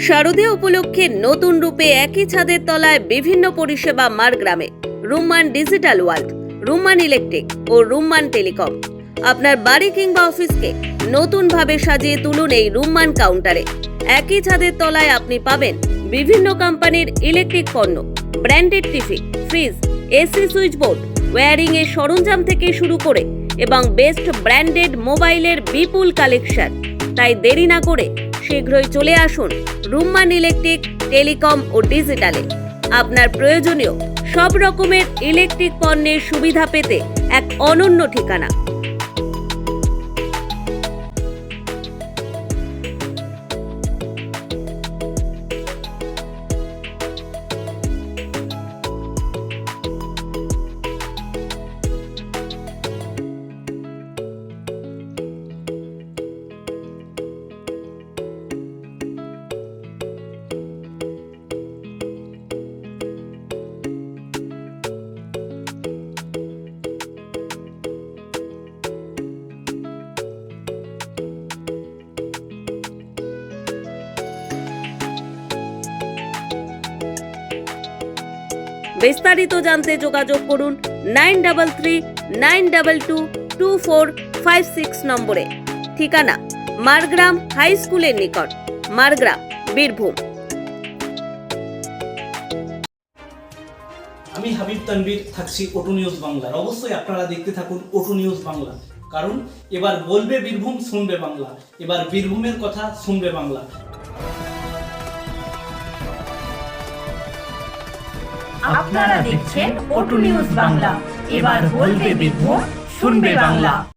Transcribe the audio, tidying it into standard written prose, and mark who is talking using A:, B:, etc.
A: শারদীয় উপলক্ষে নতুন রূপে একই ছাদের তলায় বিভিন্ন পরিষেবা মারগ্রামে। Rumman digital world, Rumman electric ও রুম্মান টেলিকম। আপনার বাড়ি কিংবা অফিসকে নতুনভাবে সাজিয়ে তুলুন এই রুম্মান কাউন্টারে। একই ছাদের তলায় আপনি পাবেন বিভিন্ন কোম্পানির ইলেকট্রিক পণ্য, branded TV, fridge, AC switchboard, wiring এর সরঞ্জাম থেকে শুরু করে এবং বেস্ট ব্র্যান্ডেড মোবাইলের বিপুল কালেকশন। তাই দেরি না করে শীঘ্রই চলে আসুন রুম্মান ইলেকট্রিক, টেলিকম ও ডিজিটালে। আপনার প্রয়োজনীয় সব রকমের ইলেকট্রিক পণ্যের সুবিধা পেতে এক অনন্য ঠিকানা। বিস্তারিত জানতে যোগাযোগ করুন 9339222456 নম্বরে। ঠিকানা মারগ্রাম হাই স্কুলের নিকট, মারগ্রাম, বীরভূম।
B: আমি হাবিব তানভীর, থাকছি ওটু নিউজ বাংলার। অবশ্যই আপনারা দেখতে থাকুন ওটু নিউজ বাংলা, কারণ এবার বলবে বীরভূম, শুনবে বাংলা। এবার বীরভূমের কথা শুনবে বাংলা।
C: আপনারা দেখছেন ওটু নিউজ বাংলা। এবার বলবে বীরভূম, শুনবে বাংলা।